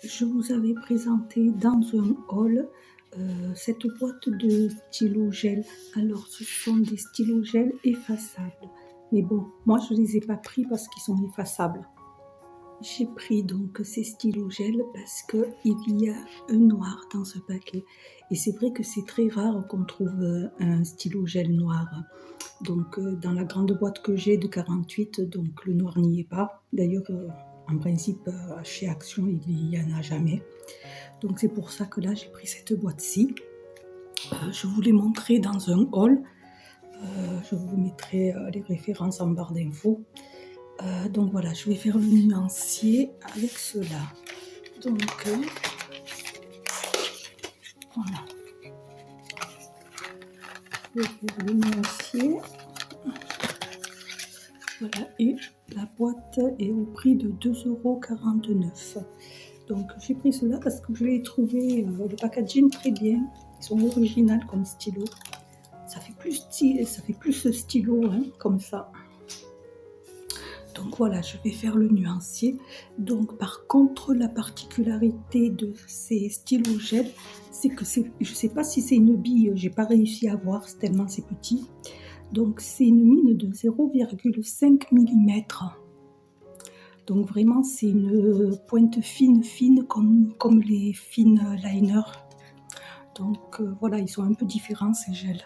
Je vous avais présenté dans un haul cette boîte de stylos gel. Alors, ce sont des stylos gel effaçables. Mais bon, moi, je ne les ai pas pris parce qu'ils sont effaçables. J'ai pris donc ces stylos gel parce qu'il y a un noir dans ce paquet. Et c'est vrai que c'est très rare qu'on trouve un stylo gel noir. Donc, dans la grande boîte que j'ai de 48, donc le noir n'y est pas. D'ailleurs, en principe, chez Action, il n'y en a jamais. Donc, c'est pour ça que là, j'ai pris cette boîte-ci. Je vous l'ai montré dans un haul. Je vous mettrai les références en barre d'infos. Donc voilà, je vais faire le nuancier avec cela. Donc, voilà. Je vais faire le nuancier. Voilà, et la boîte est au prix de 2,49 €. Donc j'ai pris cela parce que je l'ai trouvé le packaging très bien. Ils sont originaux comme stylo. Ça fait plus stylo hein, comme ça. Donc voilà, je vais faire le nuancier. Donc par contre, la particularité de ces stylos gel, c'est que je ne sais pas si c'est une bille, j'ai pas réussi à voir tellement c'est petit. Donc c'est une mine de 0,5 mm. Donc vraiment c'est une pointe fine comme les fines liners. Donc voilà, ils sont un peu différents ces gels.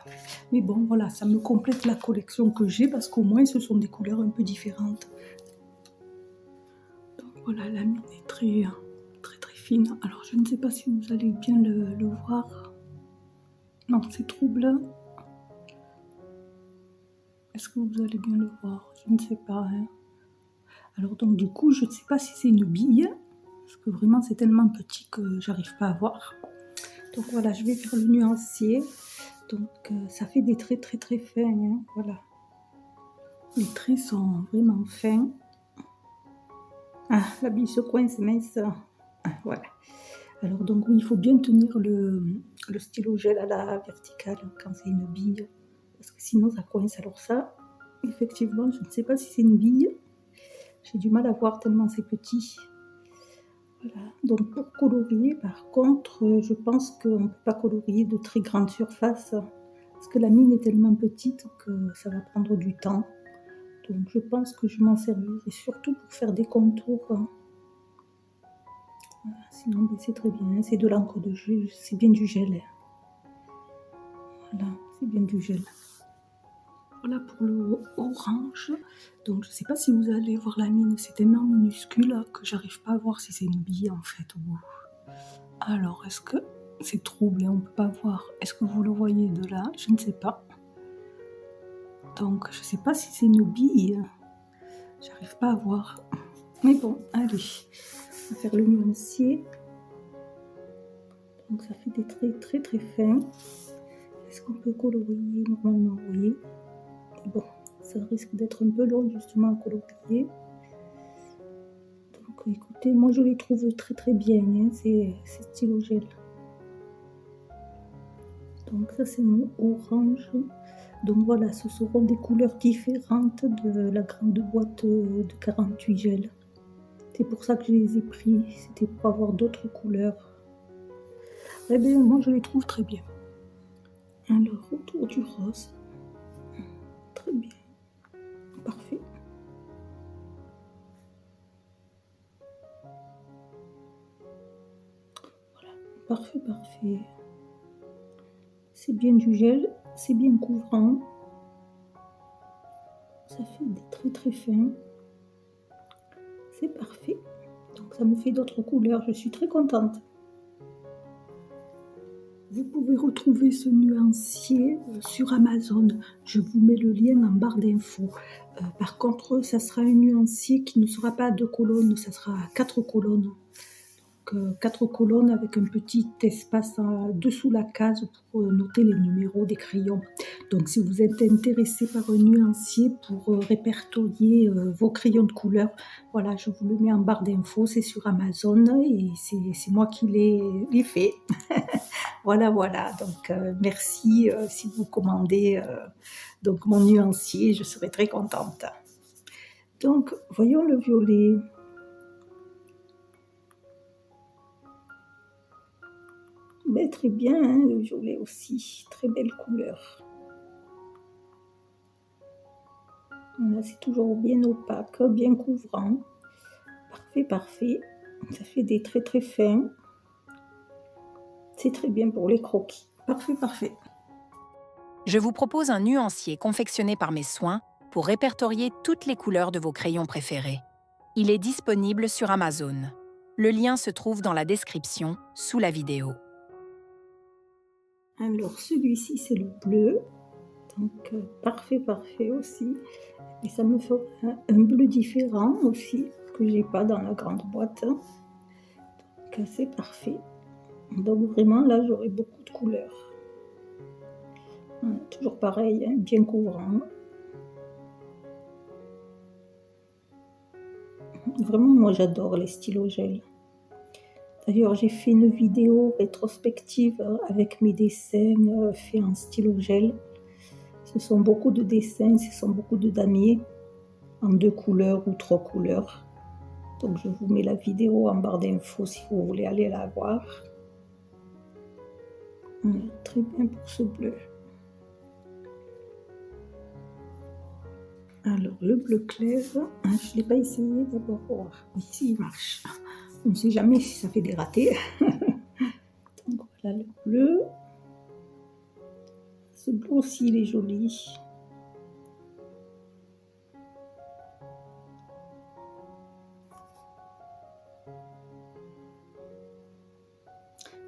Mais bon voilà, ça me complète la collection que j'ai parce qu'au moins ce sont des couleurs un peu différentes. Donc voilà, la mine est très fine. Alors je ne sais pas si vous allez bien le voir. Non, c'est trouble. Est-ce que vous allez bien le voir? Je ne sais pas. Hein. Alors donc du coup, je ne sais pas si c'est une bille, parce que vraiment c'est tellement petit que j'arrive pas à voir. Donc voilà, je vais faire le nuancier. Donc ça fait des traits très fins. Hein, voilà. Les traits sont vraiment fins. Ah, la bille se coince, mince. Ah, voilà. Alors donc oui, il faut bien tenir le stylo gel à la verticale quand c'est une bille, parce que sinon ça coince. Alors ça, effectivement, je ne sais pas si c'est une bille. J'ai du mal à voir tellement c'est petit. Voilà. Donc pour colorier, par contre, je pense qu'on ne peut pas colorier de très grande surface, parce que la mine est tellement petite que ça va prendre du temps. Donc je pense que je m'en servirai surtout pour faire des contours. Voilà. Sinon ben, c'est très bien, c'est de l'encre de jeu, c'est bien du gel. Voilà, c'est bien du gel. Voilà pour le orange. Donc je ne sais pas si vous allez voir la mine, c'est tellement minuscule que j'arrive pas à voir si c'est une bille en fait. Alors est-ce que c'est trouble, on ne peut pas voir. Est-ce que vous le voyez de là? Je ne sais pas. Donc je ne sais pas si c'est une bille. J'arrive pas à voir. Mais bon, allez, on va faire le nuancier. Donc ça fait des traits très fins. Est-ce qu'on peut colorier normalement? Oui. Bon, ça risque d'être un peu long justement à colorier. Donc écoutez, moi je les trouve très bien, hein, ces stylos gel. Donc ça c'est mon orange. Donc voilà, ce seront des couleurs différentes de la grande boîte de 48 gel. C'est pour ça que je les ai pris, c'était pour avoir d'autres couleurs. Eh bien moi je les trouve très bien. Alors autour du rose, très bien, parfait. Voilà, parfait. C'est bien du gel, c'est bien couvrant. Ça fait des traits très fins. C'est parfait. Donc ça me fait d'autres couleurs, je suis très contente. Vous pouvez retrouver ce nuancier sur Amazon. Je vous mets le lien en barre d'infos. Par contre, ça sera un nuancier qui ne sera pas à 2 colonnes, ça sera à 4 colonnes. Donc 4 colonnes avec un petit espace dessous la case pour noter les numéros des crayons. Donc si vous êtes intéressé par un nuancier pour répertorier vos crayons de couleur, voilà, je vous le mets en barre d'infos, c'est sur Amazon et c'est moi qui l'ai fait. Voilà. Donc merci si vous commandez donc mon nuancier, je serai très contente. Donc voyons le violet. très bien, hein, le violet aussi. Très belle couleur. Voilà, c'est toujours bien opaque, bien couvrant. Parfait, parfait. Ça fait des traits très fins. C'est très bien pour les croquis. Parfait, parfait. Je vous propose un nuancier confectionné par mes soins pour répertorier toutes les couleurs de vos crayons préférés. Il est disponible sur Amazon. Le lien se trouve dans la description sous la vidéo. Alors celui-ci c'est le bleu, donc parfait, parfait aussi. Et ça me fera un bleu différent aussi, que j'ai pas dans la grande boîte. Donc c'est parfait. Donc vraiment là j'aurai beaucoup de couleurs. Voilà, toujours pareil, hein, bien couvrant. Vraiment moi j'adore les stylos gel. D'ailleurs j'ai fait une vidéo rétrospective avec mes dessins faits en stylo gel. Ce sont beaucoup de dessins, ce sont beaucoup de damiers en 2 couleurs ou 3 couleurs. Donc je vous mets la vidéo en barre d'infos si vous voulez aller la voir. Voilà, très bien pour ce bleu. Alors le bleu clair, je ne l'ai pas essayé d'abord pour voir. Oui, si il marche. On ne sait jamais si ça fait des ratés. Donc voilà le bleu. Ce bleu aussi il est joli.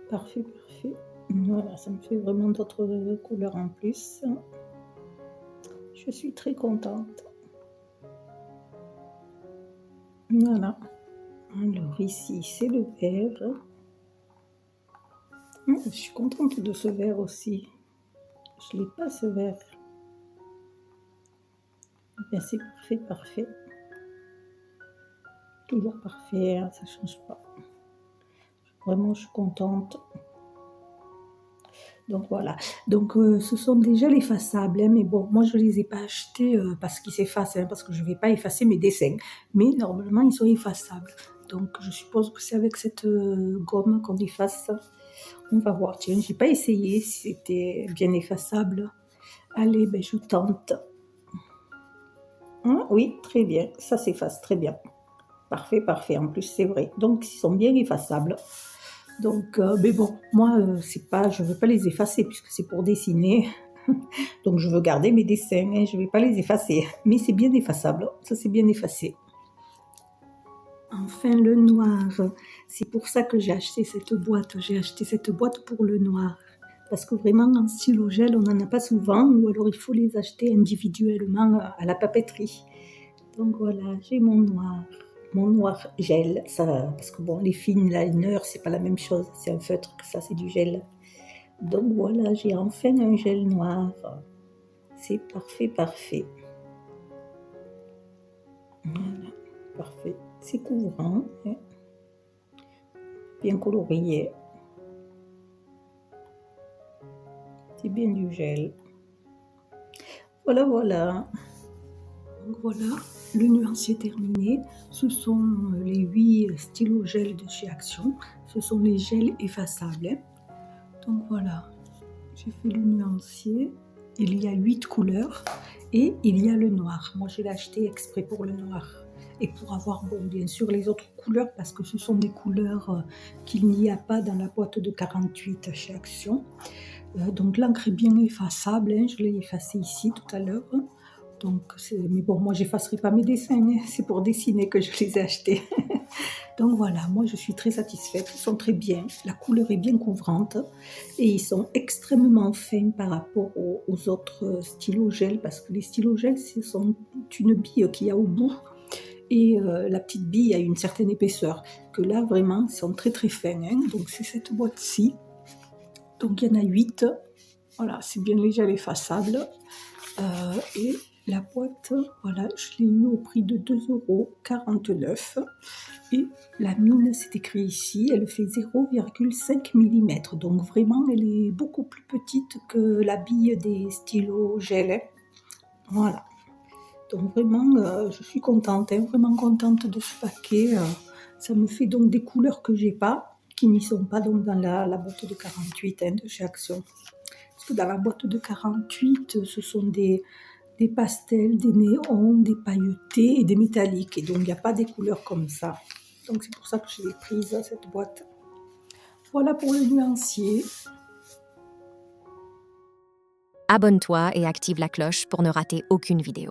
Parfait, parfait. Voilà, ça me fait vraiment d'autres couleurs en plus. Je suis très contente. Voilà. Alors ici, c'est le vert. Je suis contente de ce vert aussi. Je l'ai pas ce vert. Ben, c'est parfait, parfait. Toujours parfait, hein, ça change pas. Vraiment, je suis contente. Donc voilà. Donc ce sont des gels effaçables, hein, mais bon, moi je les ai pas achetés parce qu'ils s'effacent, hein, parce que je vais pas effacer mes dessins. Mais normalement, ils sont effaçables. Donc je suppose que c'est avec cette gomme qu'on efface. On va voir. Tiens, j'ai pas essayé si c'était bien effaçable. Allez, ben je tente. Hein, oui, très bien. Ça s'efface très bien. Parfait, parfait. En plus, c'est vrai. Donc, ils sont bien effaçables. Donc, mais bon, moi, c'est pas, je veux pas les effacer puisque c'est pour dessiner. Donc, je veux garder mes dessins. Hein, je vais pas les effacer. Mais c'est bien effaçable. Ça, c'est bien effacé. Enfin, le noir. C'est pour ça que j'ai acheté cette boîte. J'ai acheté cette boîte pour le noir. Parce que vraiment, en stylo gel, on n'en a pas souvent. Ou alors, il faut les acheter individuellement à la papeterie. Donc, voilà, j'ai mon noir gel. Ça, parce que bon, les fine liner, c'est pas la même chose. C'est un feutre, que ça, c'est du gel. Donc, voilà, j'ai enfin un gel noir. C'est parfait, parfait. Voilà, parfait. C'est couvrant, hein. Bien colorié. C'est bien du gel. Voilà, voilà. Donc voilà, le nuancier terminé. Ce sont les 8 stylos gel de chez Action. Ce sont les gels effaçables, hein. Donc voilà, j'ai fait le nuancier. Il y a 8 couleurs et il y a le noir. Moi, je l'ai acheté exprès pour le noir. Et pour avoir, bon, bien sûr, les autres couleurs, parce que ce sont des couleurs qu'il n'y a pas dans la boîte de 48 chez Action. Donc l'encre est bien effaçable, hein. Je l'ai effacé ici tout à l'heure. Donc, mais bon, moi, j'effacerai pas mes dessins, hein. C'est pour dessiner que je les ai achetés. Donc voilà, moi, je suis très satisfaite. Ils sont très bien. La couleur est bien couvrante. Et ils sont extrêmement fins par rapport aux autres stylos gel. Parce que les stylos gel, ce sont une bille qu'il y a au bout. Et la petite bille a une certaine épaisseur. Que là, vraiment, ils sont très très fins, hein. Donc c'est cette boîte-ci. Donc il y en a 8. Voilà, c'est bien les gels effaçables. Et la boîte, voilà, je l'ai eu au prix de 2,49 €. Et la mine, c'est écrit ici, elle fait 0,5 mm. Donc vraiment, elle est beaucoup plus petite que la bille des stylos gel. Voilà. Donc vraiment, je suis contente, hein, vraiment contente de ce paquet. Ça me fait donc des couleurs que j'ai pas. qui n'y sont pas donc dans la boîte de 48 hein, de chez Action. Parce que dans la boîte de 48, ce sont des pastels, des néons, des pailletés et des métalliques. Et donc, il n'y a pas des couleurs comme ça. Donc, c'est pour ça que je l'ai prise, cette boîte. Voilà pour le nuancier. Abonne-toi et active la cloche pour ne rater aucune vidéo.